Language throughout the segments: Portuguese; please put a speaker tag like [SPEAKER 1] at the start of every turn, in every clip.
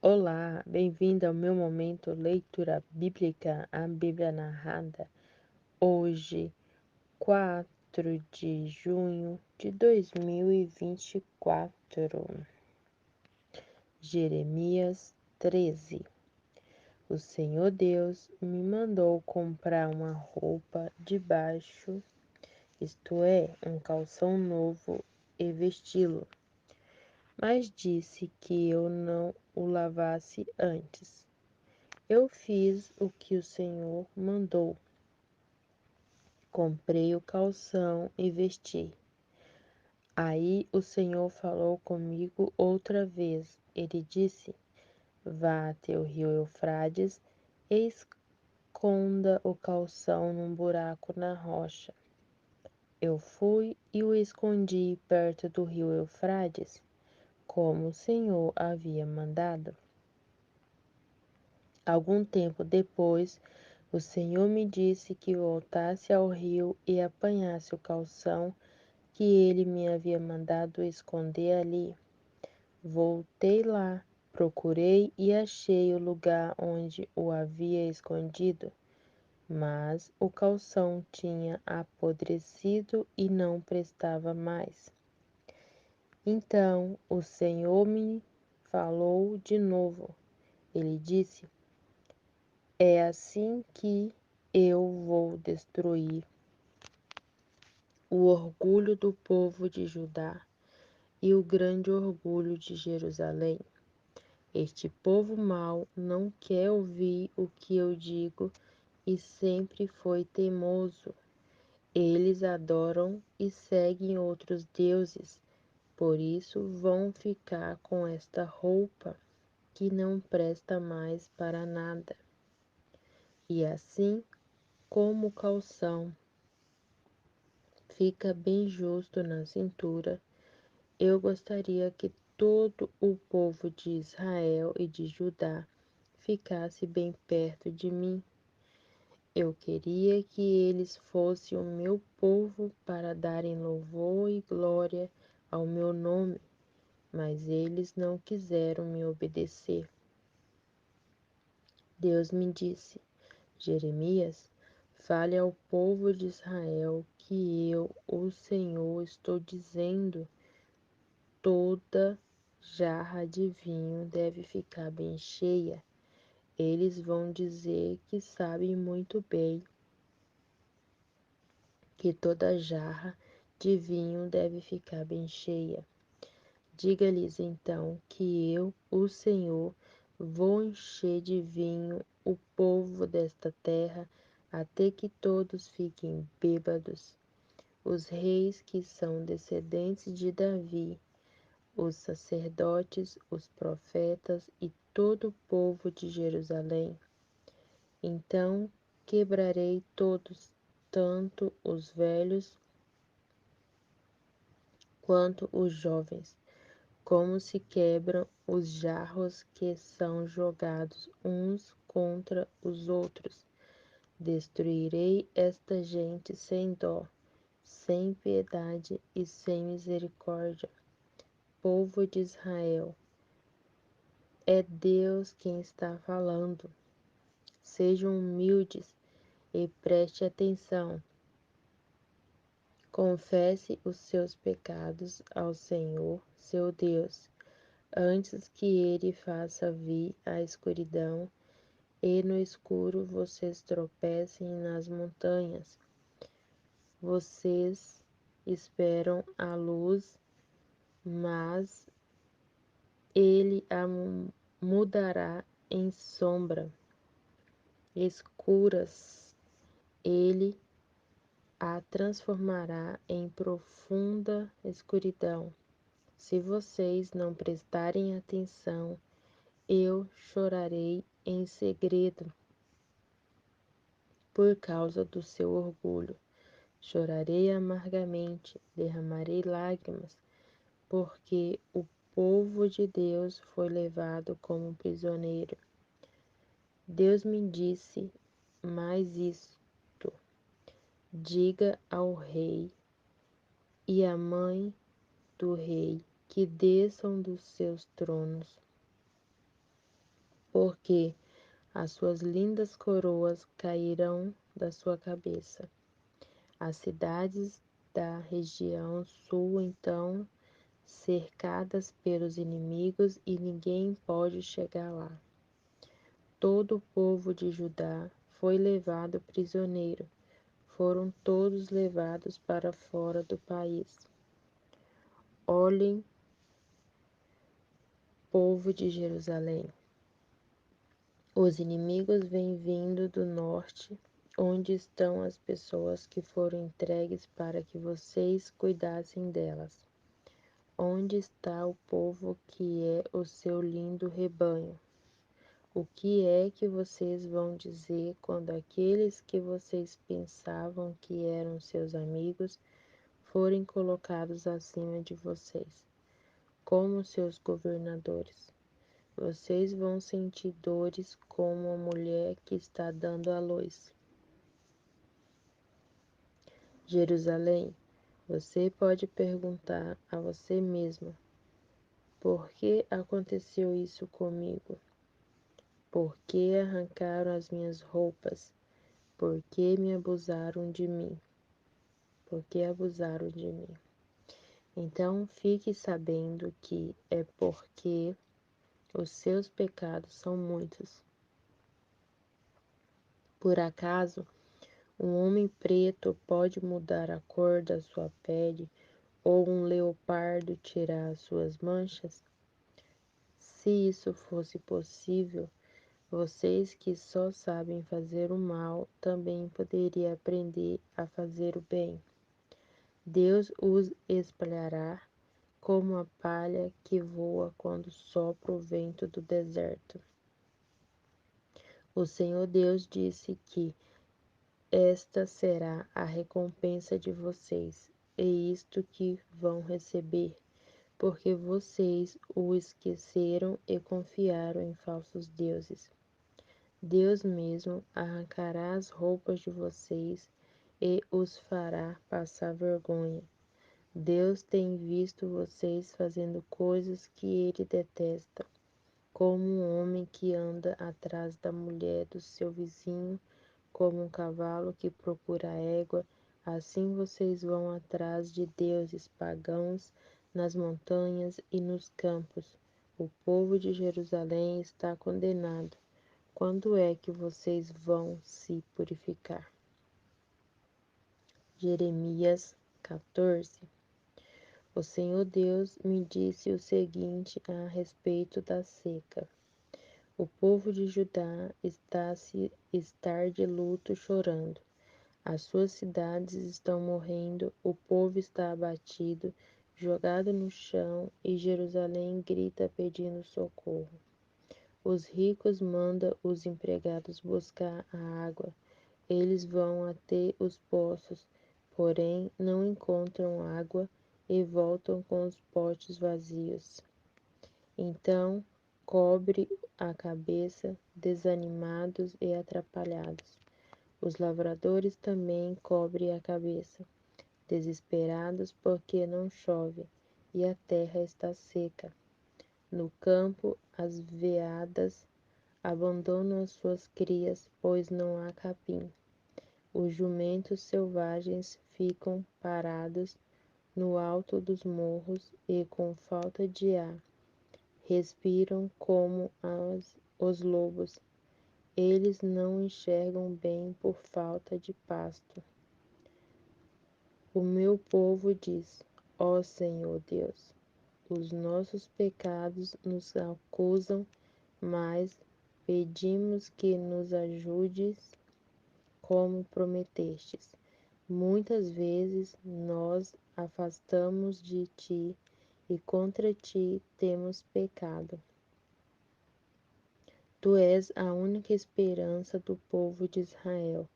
[SPEAKER 1] Olá, bem-vindo ao meu momento leitura bíblica, a Bíblia narrada. Hoje, 4 de junho de 2024, Jeremias 13. O Senhor Deus me mandou comprar uma roupa de baixo, isto é, um calção novo, e vesti-lo, mas disse que eu não o lavasse antes. Eu fiz o que o Senhor mandou. Comprei o calção e vesti. Aí o Senhor falou comigo outra vez. Ele disse: Vá até o rio Eufrates e esconda o calção num buraco na rocha. Eu fui e o escondi perto do rio Eufrates, como o Senhor havia mandado. Algum tempo depois, o Senhor me disse que voltasse ao rio e apanhasse o calção que ele me havia mandado esconder ali. Voltei lá, procurei e achei o lugar onde o havia escondido, mas o calção tinha apodrecido e não prestava mais. Então o Senhor me falou de novo. Ele disse: É assim que eu vou destruir o orgulho do povo de Judá e o grande orgulho de Jerusalém. Este povo mau não quer ouvir o que eu digo e sempre foi teimoso. Eles adoram e seguem outros deuses, por isso vão ficar com esta roupa que não presta mais para nada. E assim como o calção fica bem justo na cintura, eu gostaria que todo o povo de Israel e de Judá ficasse bem perto de mim. Eu queria que eles fossem o meu povo para darem louvor e glória ao meu nome, mas eles não quiseram me obedecer. Deus me disse: Jeremias, fale ao povo de Israel que eu, o Senhor, estou dizendo: toda jarra de vinho deve ficar bem cheia. Eles vão dizer que sabem muito bem que toda jarra de vinho deve ficar bem cheia. Diga-lhes então que eu, o Senhor, vou encher de vinho o povo desta terra até que todos fiquem bêbados. Os reis que são descendentes de Davi, os sacerdotes, os profetas e todo o povo de Jerusalém. Então quebrarei todos, tanto os velhos quanto os jovens, como se quebram os jarros que são jogados uns contra os outros. Destruirei esta gente sem dó, sem piedade e sem misericórdia. Povo de Israel, é Deus quem está falando. Sejam humildes e preste atenção. Confesse os seus pecados ao Senhor, seu Deus, antes que ele faça vir a escuridão e no escuro vocês tropecem nas montanhas. Vocês esperam a luz, mas ele a mudará em sombra escuras. Ele a transformará em profunda escuridão. Se vocês não prestarem atenção, eu chorarei em segredo por causa do seu orgulho. Chorarei amargamente, derramarei lágrimas, porque o povo de Deus foi levado como prisioneiro. Deus me disse mais isto: diga ao rei e à mãe do rei que desçam dos seus tronos porque as suas lindas coroas cairão da sua cabeça. As cidades da região sul, então, cercadas pelos inimigos, e ninguém pode chegar lá. Todo o povo de Judá foi levado prisioneiro, foram todos levados para fora do país. Olhem, povo de Jerusalém, os inimigos vêm vindo do norte. Onde estão as pessoas que foram entregues para que vocês cuidassem delas? Onde está o povo que é o seu lindo rebanho? O que é que vocês vão dizer quando aqueles que vocês pensavam que eram seus amigos forem colocados acima de vocês, como seus governadores? Vocês vão sentir dores como a mulher que está dando à luz. Jerusalém, você pode perguntar a você mesma: por que aconteceu isso comigo? Por que arrancaram as minhas roupas? Por que me abusaram de mim? Por que abusaram de mim? Então fique sabendo que é porque os seus pecados são muitos. Por acaso, um homem preto pode mudar a cor da sua pele ou um leopardo tirar as suas manchas? Se isso fosse possível, vocês que só sabem fazer o mal também poderiam aprender a fazer o bem. Deus os espalhará como a palha que voa quando sopra o vento do deserto. O Senhor Deus disse que esta será a recompensa de vocês, é isto que vão receber, porque vocês o esqueceram e confiaram em falsos deuses. Deus mesmo arrancará as roupas de vocês e os fará passar vergonha. Deus tem visto vocês fazendo coisas que ele detesta, como um homem que anda atrás da mulher do seu vizinho, como um cavalo que procura a égua, assim vocês vão atrás de deuses pagãos nas montanhas e nos campos. O povo de Jerusalém está condenado. Quando é que vocês vão se purificar? Jeremias 14. O Senhor Deus me disse o seguinte a respeito da seca. O povo de Judá está de luto chorando. As suas cidades estão morrendo, o povo está abatido, jogado no chão, e Jerusalém grita pedindo socorro. Os ricos mandam os empregados buscar a água. Eles vão até os poços, porém não encontram água e voltam com os potes vazios. Então, cobre a cabeça, desanimados e atrapalhados. Os lavradores também cobrem a cabeça, desesperados porque não chove e a terra está seca. No campo, as veadas abandonam as suas crias, pois não há capim. Os jumentos selvagens ficam parados no alto dos morros e, com falta de ar, respiram como os lobos. Eles não enxergam bem por falta de pasto. O meu povo diz: ó Senhor Deus, os nossos pecados nos acusam, mas pedimos que nos ajudes como prometestes. Muitas vezes nós afastamos de ti e contra ti temos pecado. Tu és a única esperança do povo de Israel.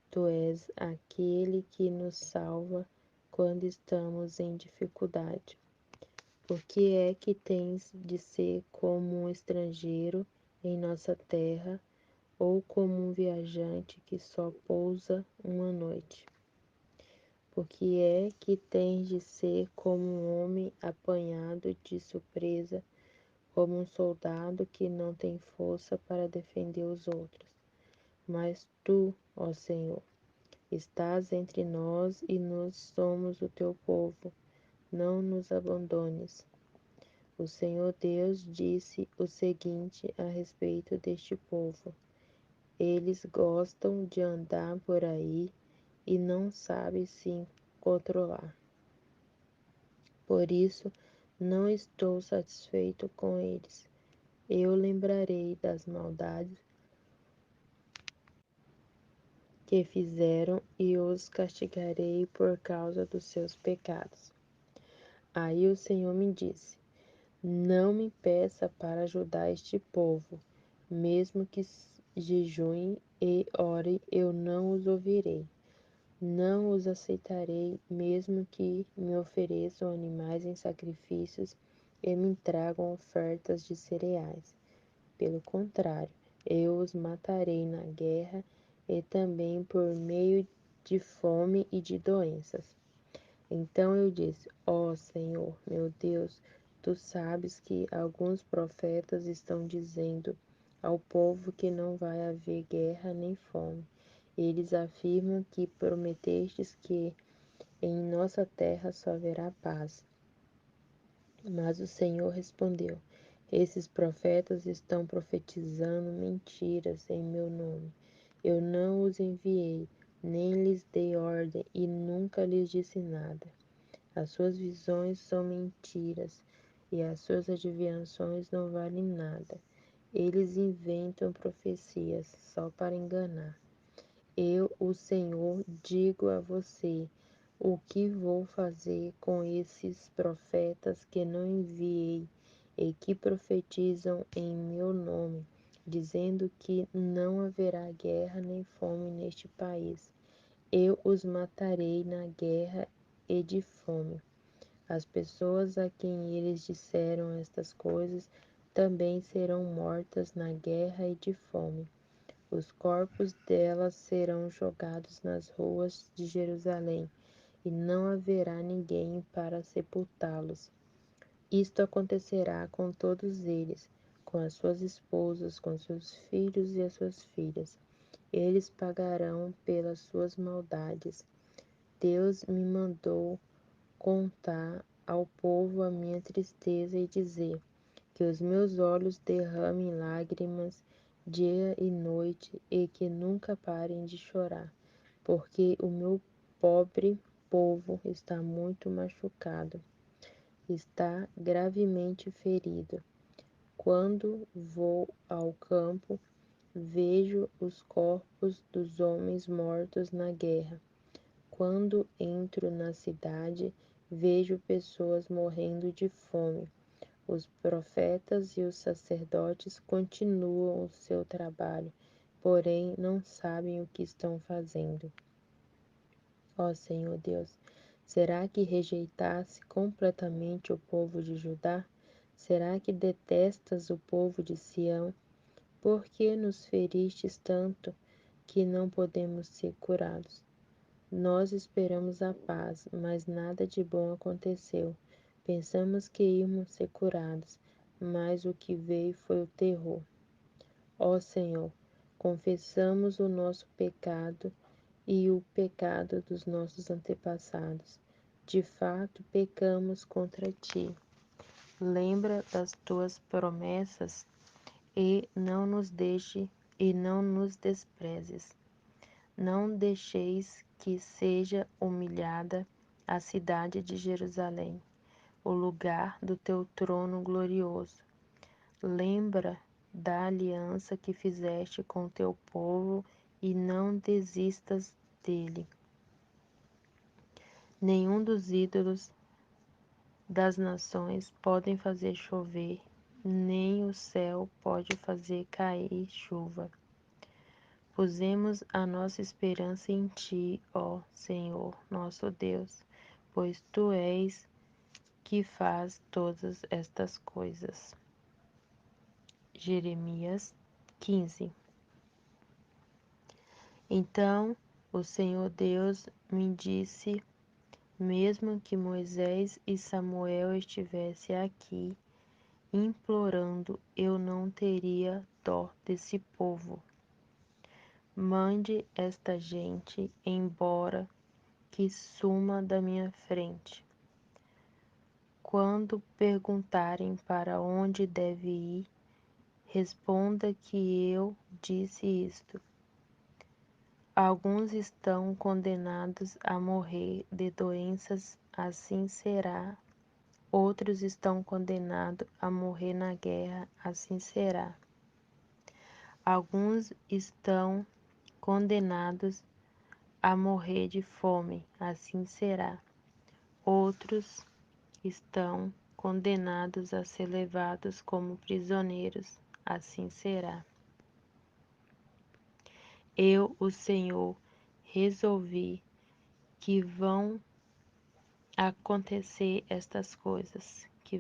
[SPEAKER 1] Tu és aquele que nos salva quando estamos em dificuldade. Por que é que tens de ser como um estrangeiro em nossa terra, ou como um viajante que só pousa uma noite? Por que é que tens de ser como um homem apanhado de surpresa, como um soldado que não tem força para defender os outros. Mas tu, ó Senhor, estás entre nós e nós somos o teu povo. Não nos abandones. O Senhor Deus disse o seguinte a respeito deste povo: eles gostam de andar por aí e não sabem se controlar. Por isso, não estou satisfeito com eles. Eu lembrarei das maldades que fizeram e os castigarei por causa dos seus pecados. Aí o Senhor me disse: não me peça para ajudar este povo, mesmo que jejue e ore, eu não os ouvirei. Não os aceitarei, mesmo que me ofereçam animais em sacrifícios e me tragam ofertas de cereais. Pelo contrário, eu os matarei na guerra e também por meio de fome e de doenças. Então eu disse: ó Senhor, meu Deus, tu sabes que alguns profetas estão dizendo ao povo que não vai haver guerra nem fome. Eles afirmam que prometestes que em nossa terra só haverá paz. Mas o Senhor respondeu: esses profetas estão profetizando mentiras em meu nome. Eu não os enviei, nem lhes dei ordem e nunca lhes disse nada. As suas visões são mentiras e as suas adivinhações não valem nada. Eles inventam profecias só para enganar. Eu, o Senhor, digo a você o que vou fazer com esses profetas que não enviei e que profetizam em meu nome, dizendo que não haverá guerra nem fome neste país. Eu os matarei na guerra e de fome. As pessoas a quem eles disseram estas coisas também serão mortas na guerra e de fome. Os corpos delas serão jogados nas ruas de Jerusalém, e não haverá ninguém para sepultá-los. Isto acontecerá com todos eles, com as suas esposas, com seus filhos e as suas filhas. Eles pagarão pelas suas maldades. Deus me mandou contar ao povo a minha tristeza e dizer: que os meus olhos derramem lágrimas dia e noite e que nunca parem de chorar, porque o meu pobre povo está muito machucado, está gravemente ferido. Quando vou ao campo, vejo os corpos dos homens mortos na guerra. Quando entro na cidade, vejo pessoas morrendo de fome. Os profetas e os sacerdotes continuam o seu trabalho, porém não sabem o que estão fazendo. Ó Senhor Deus, será que rejeitaste completamente o povo de Judá? Será que detestas o povo de Sião? Por que nos feristes tanto que não podemos ser curados? Nós esperamos a paz, mas nada de bom aconteceu. Pensamos que íamos ser curados, mas o que veio foi o terror. Ó Senhor, confessamos o nosso pecado e o pecado dos nossos antepassados. De fato, pecamos contra ti. Lembra das tuas promessas e não nos desprezes. Não deixeis que seja humilhada a cidade de Jerusalém, o lugar do teu trono glorioso. Lembra da aliança que fizeste com teu povo e não desistas dele. Nenhum dos ídolos das nações podem fazer chover, nem o céu pode fazer cair chuva. Pusemos a nossa esperança em ti, ó Senhor, nosso Deus, pois tu és que faz todas estas coisas. Jeremias 15. Então o Senhor Deus me disse, mesmo que Moisés e Samuel estivessem aqui, implorando, eu não teria dó desse povo. Mande esta gente embora, que suma da minha frente. Quando perguntarem para onde deve ir, responda que eu disse isto. Alguns estão condenados a morrer de doenças, assim será. Outros estão condenados a morrer na guerra, assim será. Alguns estão condenados a morrer de fome, assim será. Outros estão condenados a ser levados como prisioneiros, assim será. Eu, o Senhor, resolvi que vão acontecer estas coisas, que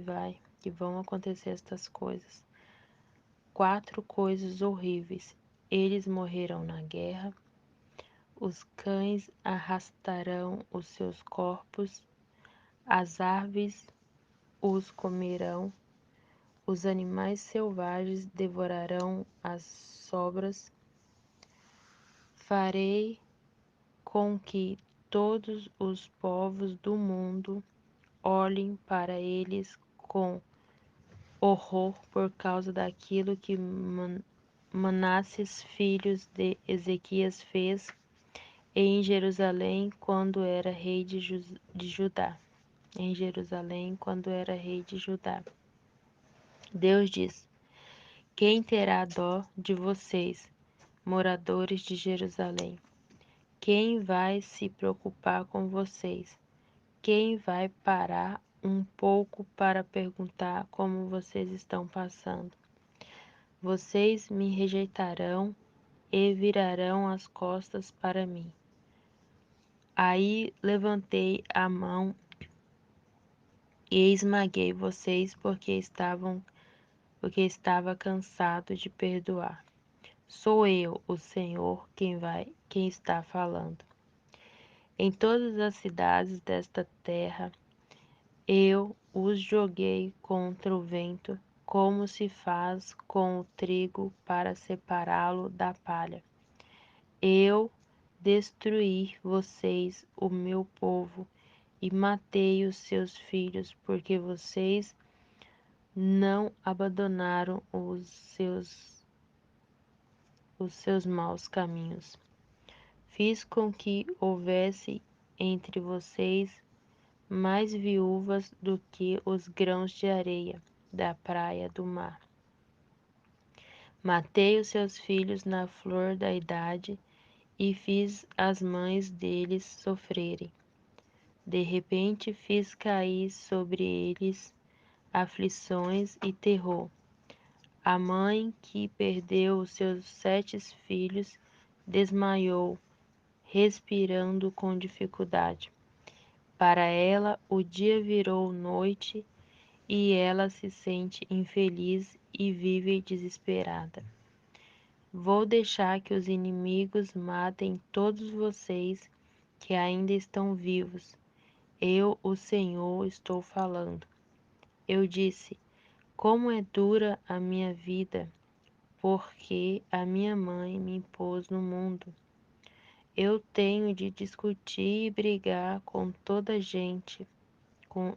[SPEAKER 1] vão acontecer estas coisas. 4 coisas horríveis. Eles morrerão na guerra, os cães arrastarão os seus corpos, as aves os comerão, os animais selvagens devorarão as sobras. Farei com que todos os povos do mundo olhem para eles com horror por causa daquilo que Manasses, filhos de Ezequias, fez em Jerusalém quando era rei de Judá. Em Jerusalém quando era rei de Judá. Deus diz: quem terá dó de vocês, moradores de Jerusalém? Quem vai se preocupar com vocês? Quem vai parar um pouco para perguntar como vocês estão passando? Vocês me rejeitarão e virarão as costas para mim. Aí levantei a mão e esmaguei vocês porque estava cansado de perdoar. Sou eu, o Senhor, quem está falando. Em todas as cidades desta terra, eu os joguei contra o vento, como se faz com o trigo para separá-lo da palha. Eu destruí vocês, o meu povo, e matei os seus filhos, porque vocês não abandonaram os seus maus caminhos. Fiz com que houvesse entre vocês mais viúvas do que os grãos de areia da praia do mar. Matei os seus filhos na flor da idade e fiz as mães deles sofrerem. De repente fiz cair sobre eles aflições e terror. A mãe que perdeu os seus 7 filhos desmaiou, respirando com dificuldade. Para ela, o dia virou noite e ela se sente infeliz e vive desesperada. Vou deixar que os inimigos matem todos vocês que ainda estão vivos. Eu, o Senhor, estou falando. Eu disse: como é dura a minha vida, porque a minha mãe me pôs no mundo. Eu tenho de discutir e brigar com toda a gente, com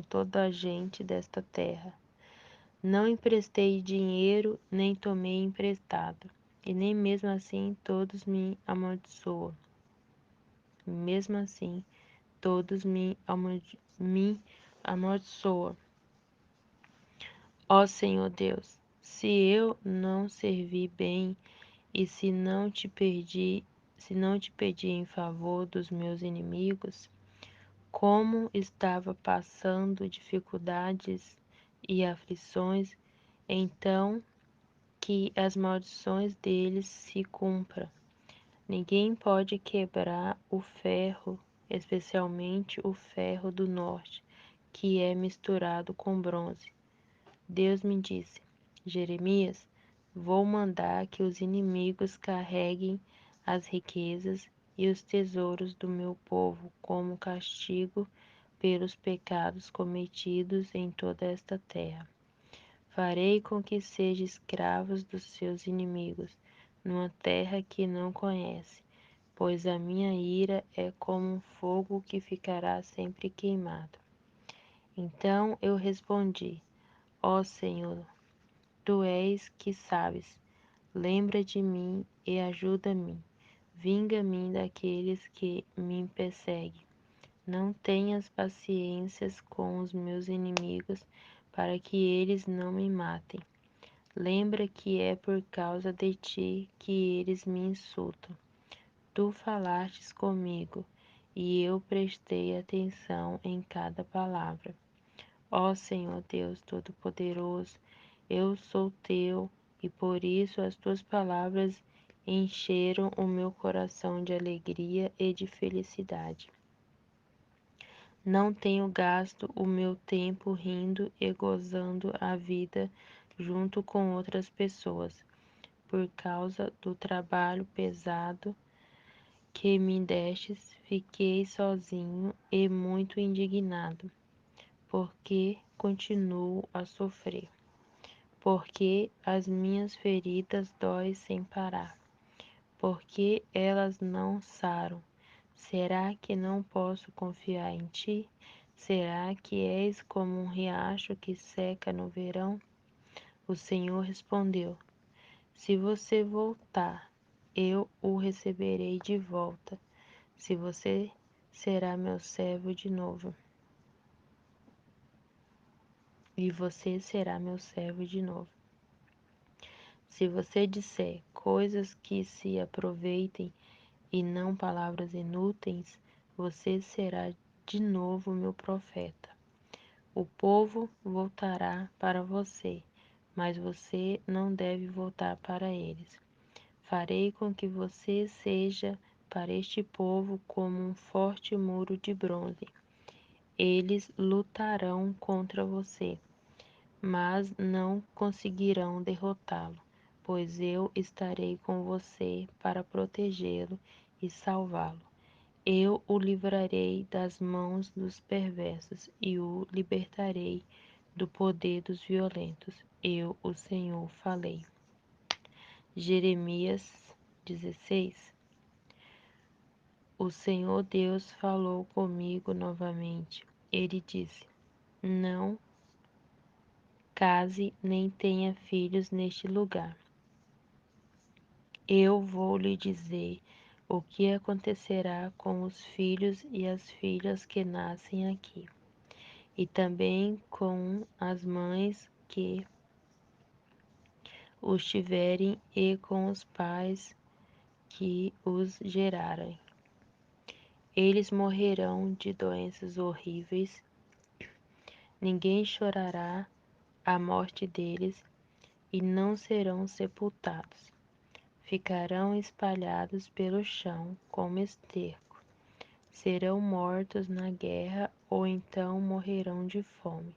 [SPEAKER 1] toda a gente desta terra. Não emprestei dinheiro, nem tomei emprestado, e nem mesmo assim todos me amaldiçoam. Mesmo assim, todos me amaldiçoam. Ó Senhor Deus, se eu não servi bem e se não te pedi em favor dos meus inimigos, como estava passando dificuldades e aflições, então que as maldições deles se cumpram. Ninguém pode quebrar o ferro, especialmente o ferro do norte, que é misturado com bronze. Deus me disse: Jeremias, vou mandar que os inimigos carreguem as riquezas e os tesouros do meu povo como castigo pelos pecados cometidos em toda esta terra. Farei com que sejam escravos dos seus inimigos, numa terra que não conhece, pois a minha ira é como um fogo que ficará sempre queimado. Então eu respondi: Ó Senhor, tu és que sabes, lembra de mim e ajuda-me. Vinga-me daqueles que me perseguem. Não tenhas paciências com os meus inimigos, para que eles não me matem. Lembra que é por causa de ti que eles me insultam. Tu falastes comigo, e eu prestei atenção em cada palavra. Ó Senhor Deus Todo-Poderoso, eu sou teu, e por isso as tuas palavras encheram o meu coração de alegria e de felicidade. Não tenho gasto o meu tempo rindo e gozando a vida junto com outras pessoas, por causa do trabalho pesado que me destes, fiquei sozinho e muito indignado, porque continuo a sofrer, porque as minhas feridas doem sem parar, porque elas não saram. Será que não posso confiar em ti? Será que és como um riacho que seca no verão? O Senhor respondeu: Se você voltar, eu o receberei de volta. Se você será meu servo de novo. E você será meu servo de novo. Se você disser coisas que se aproveitem e não palavras inúteis, você será de novo meu profeta. O povo voltará para você, mas você não deve voltar para eles. Farei com que você seja para este povo como um forte muro de bronze. Eles lutarão contra você, mas não conseguirão derrotá-lo, pois eu estarei com você para protegê-lo e salvá-lo. Eu o livrarei das mãos dos perversos e o libertarei do poder dos violentos. Eu, o Senhor, falei. Jeremias 16. O Senhor Deus falou comigo novamente. Ele disse: Não case nem tenha filhos neste lugar. Eu vou lhe dizer o que acontecerá com os filhos e as filhas que nascem aqui, e também com as mães que os tiverem e com os pais que os gerarem. Eles morrerão de doenças horríveis, ninguém chorará a morte deles e não serão sepultados. Ficarão espalhados pelo chão como esterco. Serão mortos na guerra ou então morrerão de fome,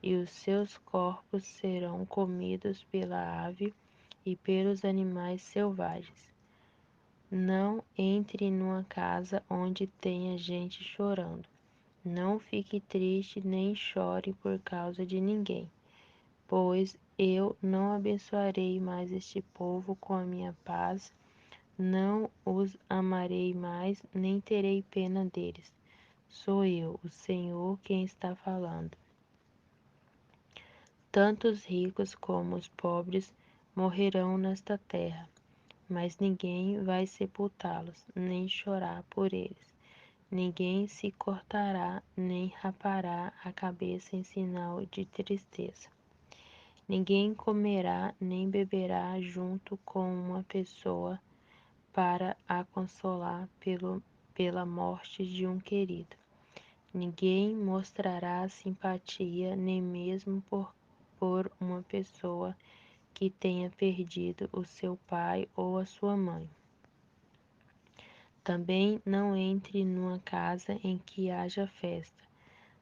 [SPEAKER 1] e os seus corpos serão comidos pela ave e pelos animais selvagens. Não entre numa casa onde tenha gente chorando. Não fique triste nem chore por causa de ninguém, pois eu não abençoarei mais este povo com a minha paz, não os amarei mais, nem terei pena deles. Sou eu, o Senhor, quem está falando. Tanto os ricos como os pobres morrerão nesta terra, mas ninguém vai sepultá-los, nem chorar por eles. Ninguém se cortará, nem rapará a cabeça em sinal de tristeza. Ninguém comerá, nem beberá junto com uma pessoa para a consolar pela morte de um querido. Ninguém mostrará simpatia, nem mesmo por uma pessoa que tenha perdido o seu pai ou a sua mãe. Também não entre numa casa em que haja festa.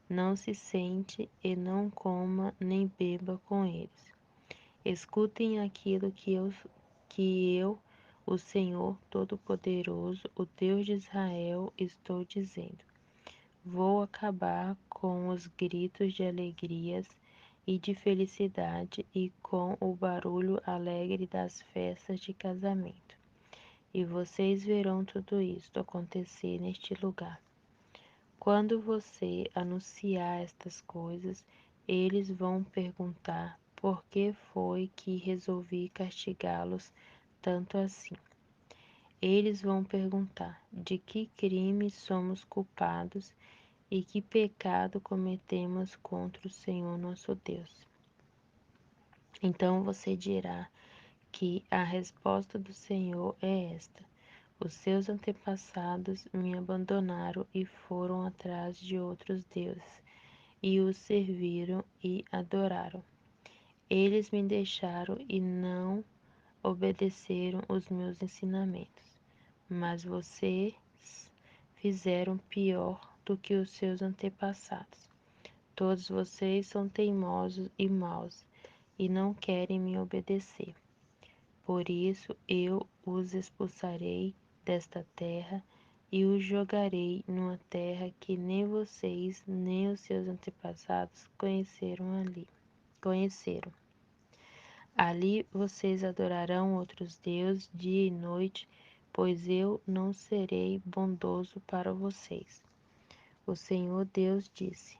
[SPEAKER 1] Não se sente e não coma nem beba com eles. Escutem aquilo que eu, o Senhor Todo-Poderoso, o Deus de Israel, estou dizendo. Vou acabar com os gritos de alegrias e de felicidade e com o barulho alegre das festas de casamento. E vocês verão tudo isto acontecer neste lugar. Quando você anunciar estas coisas, eles vão perguntar por que foi que resolvi castigá-los tanto assim. Eles vão perguntar de que crime somos culpados e que pecado cometemos contra o Senhor nosso Deus. Então você dirá que a resposta do Senhor é esta: os seus antepassados me abandonaram e foram atrás de outros deuses, e os serviram e adoraram. Eles me deixaram e não obedeceram os meus ensinamentos. Mas vocês fizeram pior do que os seus antepassados. Todos vocês são teimosos e maus, e não querem me obedecer. Por isso eu os expulsarei desta terra e os jogarei numa terra que nem vocês nem os seus antepassados conheceram. Ali vocês adorarão outros deuses dia e noite, pois eu não serei bondoso para vocês. O Senhor Deus disse: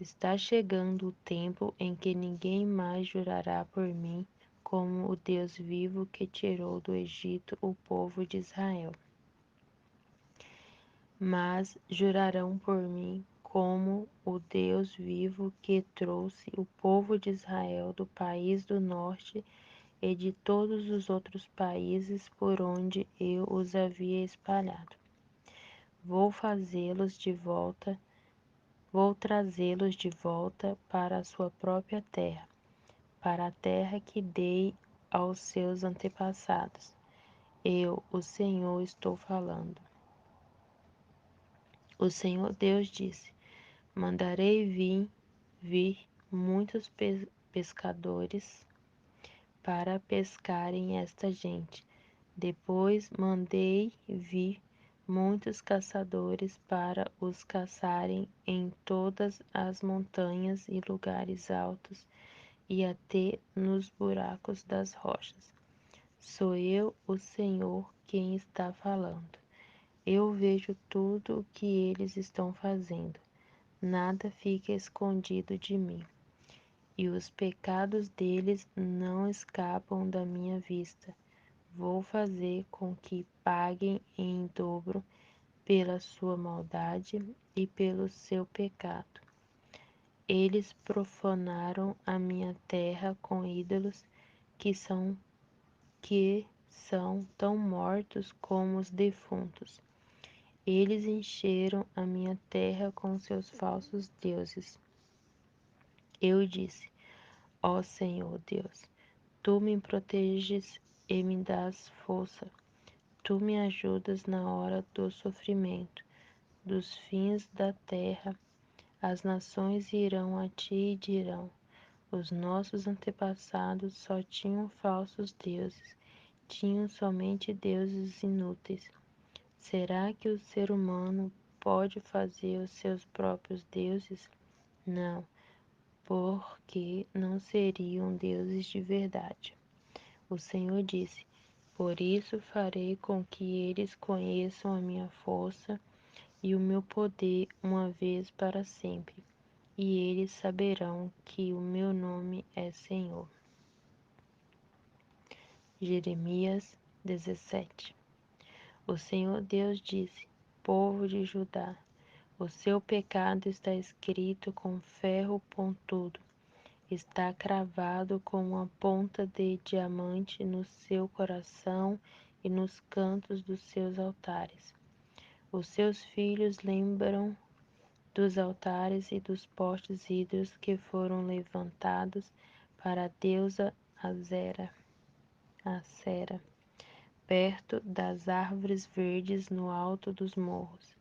[SPEAKER 1] está chegando o tempo em que ninguém mais jurará por mim, como o Deus vivo que tirou do Egito o povo de Israel. Mas jurarão por mim como o Deus vivo que trouxe o povo de Israel do país do norte e de todos os outros países por onde eu os havia espalhado. Vou fazê-los de volta, vou trazê-los de volta para a sua própria terra, para a terra que dei aos seus antepassados. Eu, o Senhor, estou falando. O Senhor Deus disse: mandarei vir muitos pescadores para pescarem esta gente. Depois mandei vir muitos caçadores para os caçarem em todas as montanhas e lugares altos e até nos buracos das rochas. Sou eu, o Senhor, quem está falando. Eu vejo tudo o que eles estão fazendo. Nada fica escondido de mim. E os pecados deles não escapam da minha vista. Vou fazer com que paguem em dobro pela sua maldade e pelo seu pecado. Eles profanaram a minha terra com ídolos que são tão mortos como os defuntos. Eles encheram a minha terra com seus falsos deuses. Eu disse: ó Senhor Deus, tu me proteges e me dás força. Tu me ajudas na hora do sofrimento, dos fins da terra. As nações irão a ti e dirão: os nossos antepassados só tinham falsos deuses, tinham somente deuses inúteis. Será que o ser humano pode fazer os seus próprios deuses? Não, porque não seriam deuses de verdade. O Senhor disse: por isso farei com que eles conheçam a minha força e o meu poder uma vez para sempre, e eles saberão que o meu nome é Senhor. Jeremias 17. O Senhor Deus disse: povo de Judá, o seu pecado está escrito com ferro pontudo, está cravado com uma ponta de diamante no seu coração e nos cantos dos seus altares. Os seus filhos lembram dos altares e dos postes ídolos que foram levantados para a deusa Acera, perto das árvores verdes no alto dos morros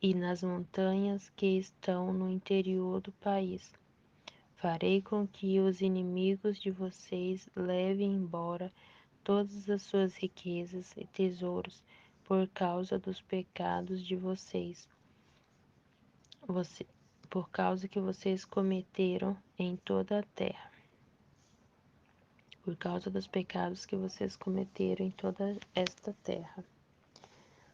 [SPEAKER 1] e nas montanhas que estão no interior do país. Farei com que os inimigos de vocês levem embora todas as suas riquezas e tesouros por causa dos pecados de vocês. por causa que vocês cometeram em toda a terra, por causa dos pecados que vocês cometeram em toda esta terra.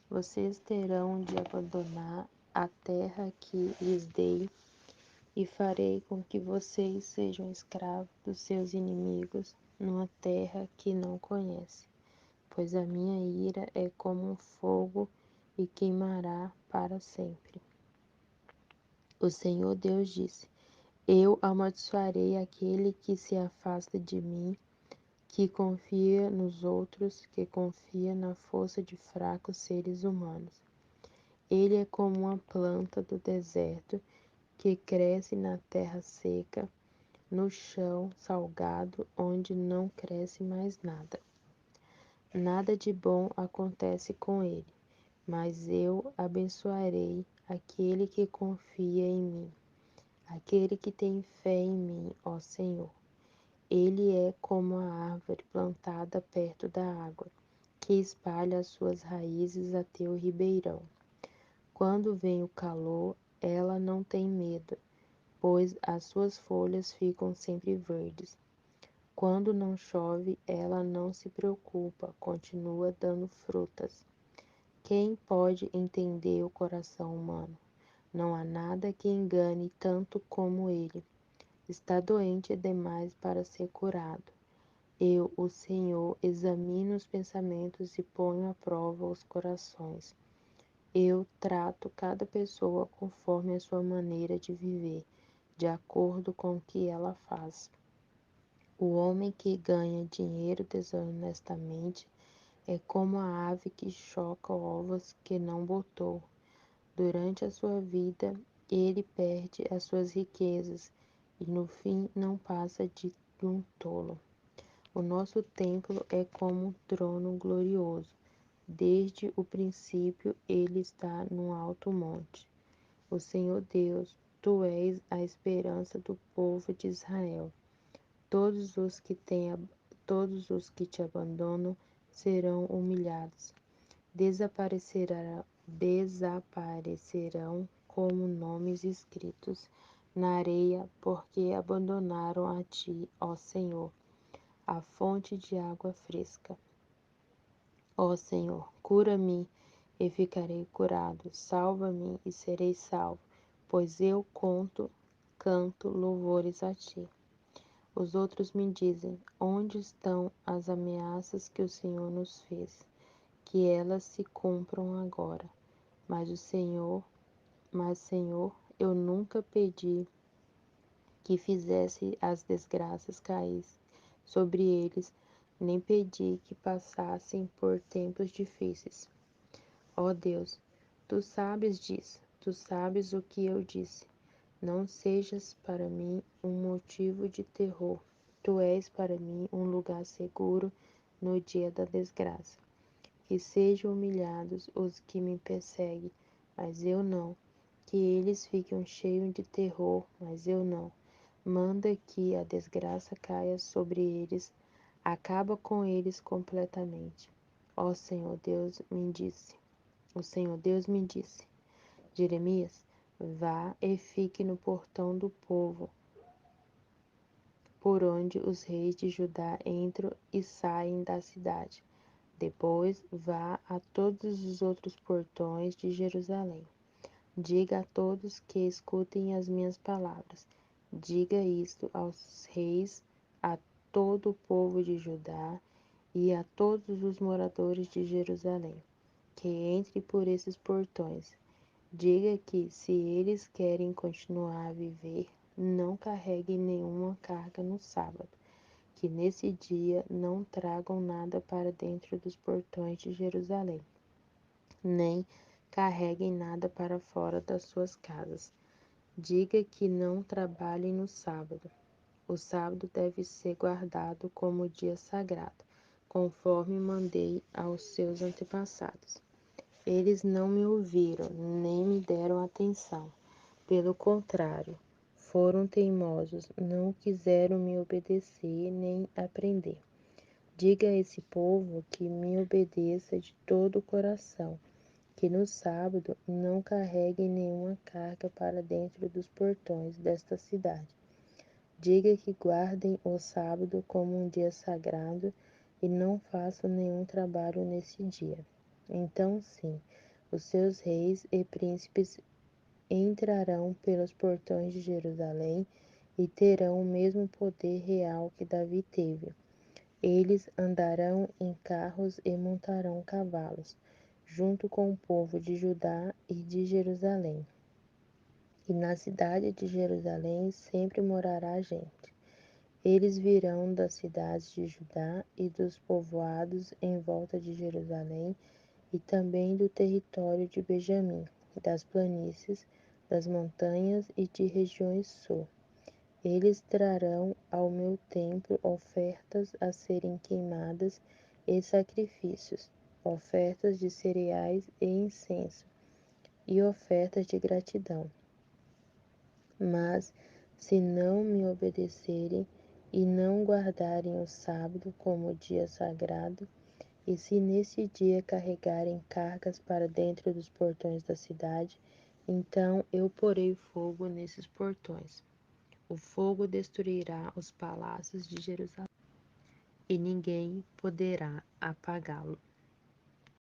[SPEAKER 1] Vocês terão de abandonar a terra que lhes dei, e farei com que vocês sejam escravos dos seus inimigos numa terra que não conhecem, pois a minha ira é como um fogo e queimará para sempre. O Senhor Deus disse: Eu amaldiçoarei aquele que se afasta de mim, que confia nos outros, que confia na força de fracos seres humanos. Ele é como uma planta do deserto que cresce na terra seca, no chão salgado, onde não cresce mais nada. Nada de bom acontece com ele, mas eu abençoarei aquele que confia em mim, aquele que tem fé em mim, ó Senhor. Ele é como a árvore plantada perto da água, que espalha as suas raízes até o ribeirão. Quando vem o calor, ela não tem medo, pois as suas folhas ficam sempre verdes. Quando não chove, ela não se preocupa, continua dando frutas. Quem pode entender o coração humano? Não há nada que engane tanto como ele. Está doente demais para ser curado. Eu, o Senhor, examino os pensamentos e ponho à prova os corações. Eu trato cada pessoa conforme a sua maneira de viver, de acordo com o que ela faz. O homem que ganha dinheiro desonestamente é como a ave que choca ovos que não botou. Durante a sua vida, ele perde as suas riquezas e no fim não passa de um tolo. O nosso templo é como um trono glorioso. Desde o princípio ele está num alto monte. O Senhor Deus, tu és a esperança do povo de Israel. Todos os que todos os que te abandonam serão humilhados. Desaparecerão como nomes escritos na areia, porque abandonaram a ti, ó Senhor, a fonte de água fresca. Ó Senhor, cura-me e ficarei curado, salva-me e serei salvo, pois eu canto louvores a ti. Os outros me dizem: onde estão as ameaças que o Senhor nos fez? Que elas se cumpram agora. Senhor, eu nunca pedi que fizesse as desgraças cair sobre eles, nem pedi que passassem por tempos difíceis. Ó Deus, tu sabes disso, tu sabes o que eu disse. Não sejas para mim um motivo de terror. Tu és para mim um lugar seguro no dia da desgraça. Que sejam humilhados os que me perseguem, mas eu não. Que eles fiquem cheios de terror, mas eu não. Manda que a desgraça caia sobre eles, acaba com eles completamente. Ó Senhor Deus me disse. O Senhor Deus me disse: Jeremias, vá e fique no portão do povo, por onde os reis de Judá entram e saem da cidade. Depois vá a todos os outros portões de Jerusalém. Diga a todos que escutem as minhas palavras. Diga isto aos reis, a todo o povo de Judá e a todos os moradores de Jerusalém, que entre por esses portões. Diga que, se eles querem continuar a viver, não carreguem nenhuma carga no sábado, que nesse dia não tragam nada para dentro dos portões de Jerusalém, nem carreguem nada para fora das suas casas. Diga que não trabalhem no sábado. O sábado deve ser guardado como dia sagrado, conforme mandei aos seus antepassados. Eles não me ouviram, nem me deram atenção. Pelo contrário, foram teimosos, não quiseram me obedecer nem aprender. Diga a esse povo que me obedeça de todo o coração, que no sábado não carreguem nenhuma carga para dentro dos portões desta cidade. Diga que guardem o sábado como um dia sagrado e não façam nenhum trabalho nesse dia. Então, sim, os seus reis e príncipes entrarão pelos portões de Jerusalém e terão o mesmo poder real que Davi teve. Eles andarão em carros e montarão cavalos, junto com o povo de Judá e de Jerusalém. E na cidade de Jerusalém sempre morará gente. Eles virão das cidades de Judá e dos povoados em volta de Jerusalém e também do território de Benjamim, das planícies, das montanhas e de regiões sul. Eles trarão ao meu templo ofertas a serem queimadas e sacrifícios, ofertas de cereais e incenso, e ofertas de gratidão. Mas, se não me obedecerem e não guardarem o sábado como dia sagrado, e se nesse dia carregarem cargas para dentro dos portões da cidade, então eu porei fogo nesses portões. O fogo destruirá os palácios de Jerusalém, e ninguém poderá apagá-lo.